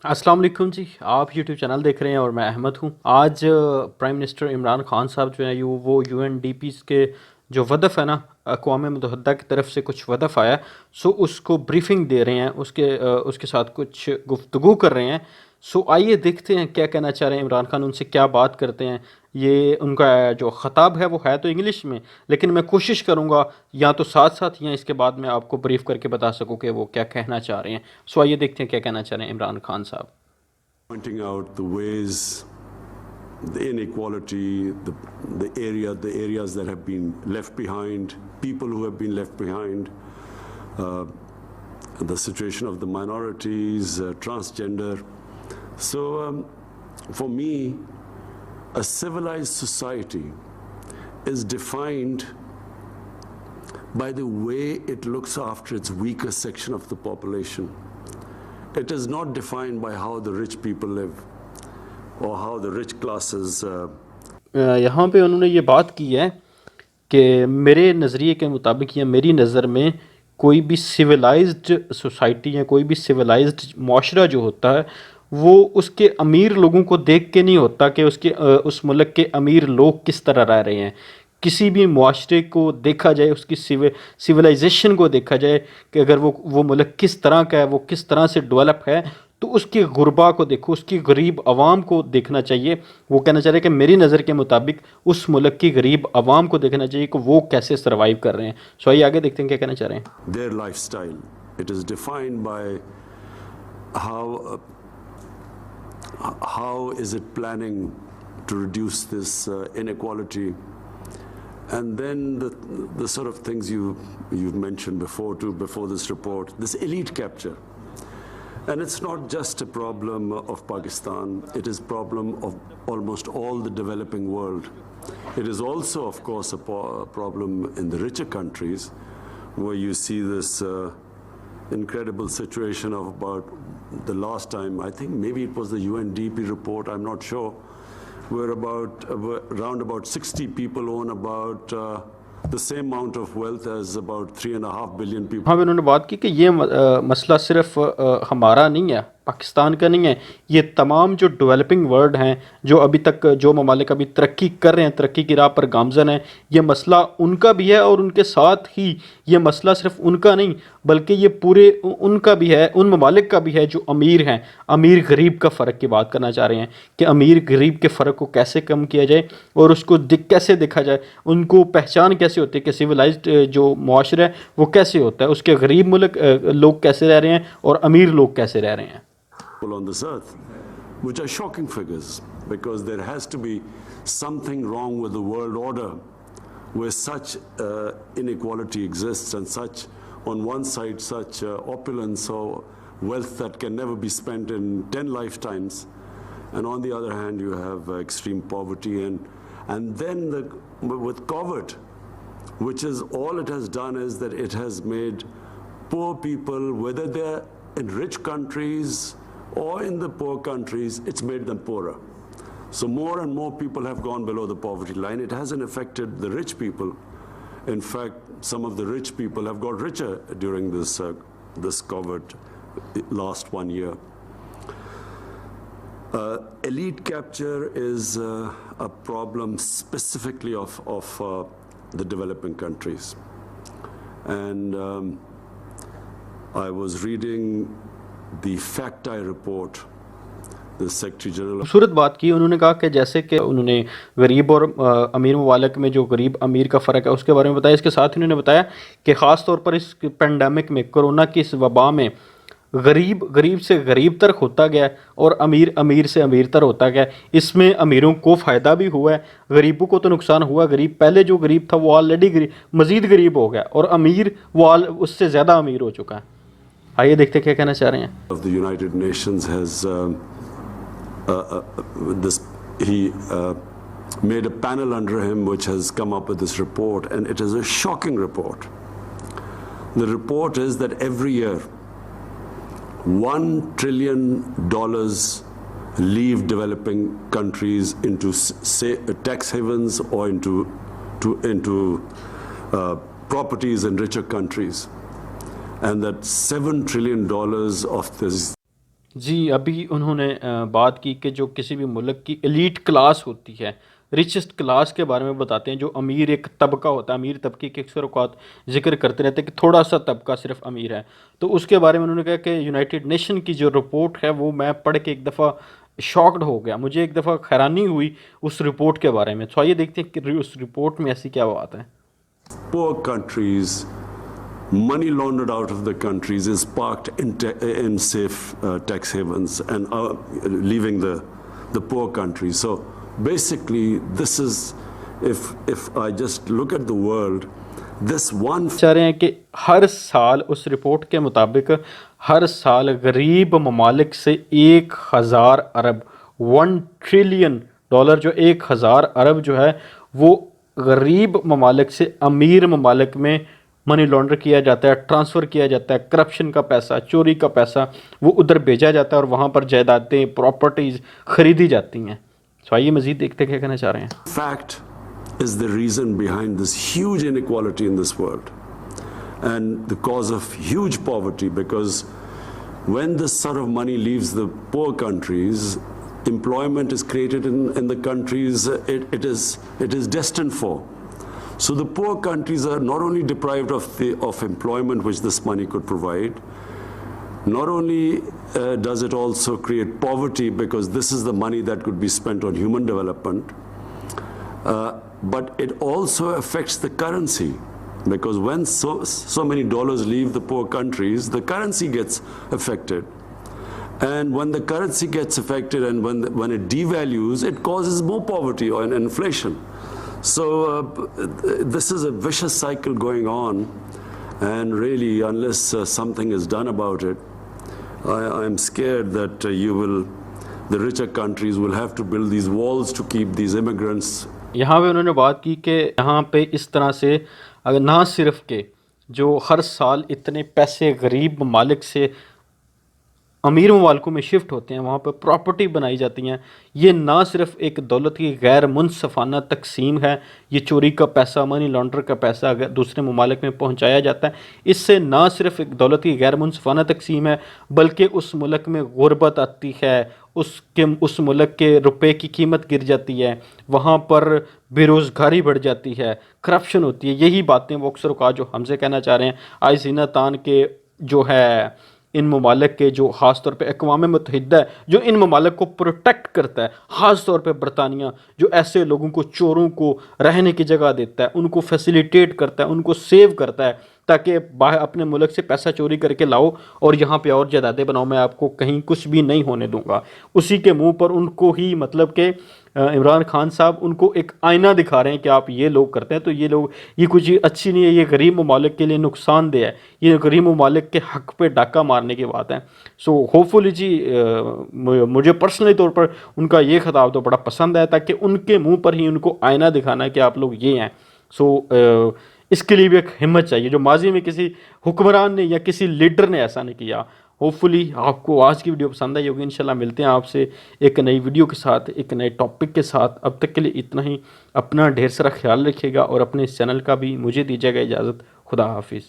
अस्सलाम वालेकुम जी। आप यूट्यूब चैनल देख रहे हैं और मैं अहमद हूँ। आज प्राइम मिनिस्टर इमरान खान साहब जो हैं वो यूएनडीपी के जो वदफ़ है ना, अक़वाम मुत्तहिदा की तरफ से कुछ वदफ़ आया, सो उसको ब्रीफिंग दे रहे हैं, उसके साथ कुछ गुफ्तगू कर रहे हैं। सो आइए देखते हैं क्या कहना चाह रहे हैं इमरान खान, उनसे क्या बात करते हैं। ये उनका जो ख़ताब है वो है तो इंग्लिश में, लेकिन मैं कोशिश करूँगा या तो साथ साथ या इसके बाद मैं आपको ब्रीफ करके बता सकूँ कि वो क्या कहना चाह रहे हैं। सो आइए देखते हैं क्या कहना चाह रहे हैं इमरान खान साहब। Pointing out the ways, the inequality, the areas that have been left behind, people who have been left behind, uh, the situation of the minorities, transgender. So, for me, a civilized society is defined by the way it looks after its weaker section of the population. It is not defined by how the rich people live or how the rich classes. यहाँ पे उन्होंने ये बात की है कि मेरे नज़रिए के मुताबिक या मेरी नज़र में कोई भी सिविलाइज्ड सोसाइटी या कोई भी सिविलाइज्ड माशरा जो होता है वो उसके अमीर लोगों को देख के नहीं होता कि उस मुल्क के अमीर लोग किस तरह रह रहे हैं। किसी भी मुआशरे को देखा जाए, उसकी सिविलाइजेशन को देखा जाए कि अगर वो मुल्क किस तरह का है, वो किस तरह से डेवलप है, तो उसके गुरबा को देखो, उसकी गरीब आवाम को देखना चाहिए। वो कहना चाह रहे हैं कि मेरी नज़र के मुताबिक उस मुल्क की गरीब आवाम को देखना चाहिए कि वो कैसे सर्वाइव कर रहे हैं। सो आइए आगे देखते हैं क्या कहना चाह रहे हैं। Their lifestyle, it is defined by how how is it planning to reduce this inequality, and then the sort of things you've mentioned before this report, this elite capture. And it's not just a problem of Pakistan, it is a problem of almost all the developing world. It is also, of course, a problem in the richer countries where you see this incredible situation of about the last time, I think maybe it was the UNDP report, I'm not sure, where around about 60 people own about the same amount of wealth as about 3.5 billion people. हाँ, उन्होंने बात की कि ये मसला सिर्फ हमारा नहीं है, पाकिस्तान का नहीं है, ये तमाम जो डेवलपिंग वर्ल्ड हैं, जो अभी तक जो ममालिक अभी तरक्की कर रहे हैं, तरक्की की राह पर गामज़न हैं, ये मसला उनका भी है। और उनके साथ ही ये मसला सिर्फ उनका नहीं बल्कि ये पूरे उनका भी है, उन ममालिक का भी है जो अमीर हैं। अमीर गरीब का फ़र्क की बात करना चाह रहे हैं कि अमीर गरीब के फ़र्क को कैसे कम किया जाए और उसको कैसे देखा जाए, उनको पहचान कैसे होती है कि सिविलाइज्ड जो मुआशरा है वो कैसे होता है, उसके गरीब मुल्क लोग कैसे रह रहे हैं और अमीर लोग कैसे रह रहे हैं। On this earth, which are shocking figures, because there has to be something wrong with the world order where such inequality exists and such, on one side, such opulence or wealth that can never be spent in 10 lifetimes, and on the other hand you have extreme poverty, and then with COVID, which is all it has done is that it has made poor people, whether they're in rich countries or in the poor countries, it's made them poorer. So more and more people have gone below the poverty line. It hasn't affected the rich people. In fact, some of the rich people have got richer during this COVID last 1 year. Elite capture is a problem specifically of the developing countries. And I was reading the FACT-I report, the Secretary General. खूबसूरत बात की उन्होंने, कहा कि जैसे कि उन्होंने गरीब और अमीर ममालिक में जो गरीब अमीर का फ़र्क है उसके बारे में बताया। इसके साथ ही उन्होंने बताया कि ख़ास तौर पर इस पेंडेमिक में, कोरोना की इस वबा में, गरीब गरीब से गरीब तर होता गया और अमीर अमीर से अमीर तर होता गया। इसमें अमीरों को फ़ायदा भी हुआ है, गरीबों को तो नुकसान हुआ। गरीब पहले जो गरीब था वो ऑलरेडी मज़ीद गरीब हो गया और अमीर वो उससे ज़्यादा अमीर हो चुका है। आइए देखते क्या कहना चाह रहे हैं। The United Nations has he made a panel under him which has come up with this report, and it is a shocking report. The report is that every year $1 trillion leave developing countries into tax havens or into properties in richer countries. And that $7 trillion of this जी, अभी उन्होंने बात की कि जो किसी भी मुल्क की एलीट क्लास होती है, रिचेस्ट क्लास के बारे में बताते हैं, जो अमीर एक तबका होता है, अमीर तबके की अक्सर औक़ात ज़िक्र करते रहते हैं कि थोड़ा-सा तबका सिर्फ़ अमीर है। तो उसके बारे में उन्होंने कहा कि यूनाइटेड नेशन की जो रिपोर्ट है, वो मैं पढ़ के एक दफ़ा शॉक्ड हो गया। मुझे एक दफ़ा हैरानी हुई उस रिपोर्ट के बारे में। तो आइए देखते हैं कि उस रिपोर्ट में ऐसी क्या बात है। Poor countries, money laundered out of the countries is parked in safe tax havens and leaving the poor countries. So basically, this is, if I just look at the world, this one. चाह रहे हैं कि हर साल उस report के मुताबिक हर साल गरीब ममालिक से 1000 अरब 1 ट्रिलियन डॉलर, जो 1000 अरब जो है वो गरीब ममालिक से अमीर ममालिक में मनी लॉन्डर किया जाता है, ट्रांसफ़र किया जाता है। करप्शन का पैसा, चोरी का पैसा वो उधर भेजा जाता है और वहाँ पर जायदादें, प्रॉपर्टीज़ ख़रीदी जाती हैं। तो आइए मज़ीद देखते क्या कहना चाह रहे हैं। Fact is the reason behind this huge inequality in this world and the cause of huge poverty, because when this sort of money leaves the poor countries, employment is created in the countries it is destined for. So the poor countries are not only deprived of employment which this money could provide, not only does it also create poverty because this is the money that could be spent on human development, but it also affects the currency, because when so many dollars leave the poor countries, the currency gets affected. And when the currency gets affected and when it devalues, it causes more poverty and inflation. So this is a vicious cycle going on, and really, unless something is done about it, I'm scared that the richer countries will have to build these walls to keep these immigrants. यहाँ पे उन्होंने बात की कि यहाँ पे इस तरह से अगर ना सिर्फ के जो हर साल इतने पैसे गरीब ममालिक से अमीर ममालिकों में शिफ्ट होते हैं, वहाँ पर प्रॉपर्टी बनाई जाती हैं, ये ना सिर्फ एक दौलत की गैर मुनसफ़ाना तकसीम है, ये चोरी का पैसा, मनी लॉन्डर का पैसा अगर दूसरे ममालिक में पहुँचाया जाता है, इससे ना सिर्फ एक दौलत की गैर मुनसफ़ाना तकसीम है, बल्कि उस मुल्क में गुरबत आती है, उस मुल्क के रुपए की कीमत गिर जाती है, वहाँ पर बेरोज़गारी बढ़ जाती है, करप्शन होती है। यही बातें वो अक्सर औक़ात जो हमसे कहना चाह रहे हैं। आज सीना तान के जो है इन ममालिक के, जो ख़ास तौर पे अक़वाम मुत्तहिदा है जो इन ममालिक को प्रोटेक्ट करता है, ख़ास तौर पे बरतानिया जो ऐसे लोगों को, चोरों को रहने की जगह देता है, उनको फैसिलिटेट करता है, उनको सेव करता है ताकि बाहर अपने मुल्क से पैसा चोरी करके लाओ और यहाँ पे और जायदादें बनाओ, मैं आपको कहीं कुछ भी नहीं होने दूंगा। उसी के मुंह पर उनको ही मतलब कि इमरान खान साहब उनको एक आईना दिखा रहे हैं कि आप ये लोग करते हैं तो ये लोग, ये कुछ अच्छी नहीं है, ये गरीब ममालिक के लिए नुकसानदेह है, ये गरीब ममालिक के हक़ पे डाका मारने की बात है। सो होपफुली जी मुझे पर्सनली तौर पर उनका ये खिताब तो बड़ा पसंद आया, ताकि उनके मुंह पर ही उनको आईना दिखाना है कि आप लोग ये हैं। सो इसके लिए भी एक हिम्मत चाहिए जो माजी में किसी हुक्मरान ने या किसी लीडर ने ऐसा नहीं किया। होपफुली आपको आज की वीडियो पसंद आई होगी। इंशाल्लाह मिलते हैं आपसे एक नई वीडियो के साथ, एक नए टॉपिक के साथ। अब तक के लिए इतना ही। अपना ढेर सारा ख्याल रखिएगा और अपने इस चैनल का भी मुझे दीजिएगा इजाज़त। खुदा हाफिज़।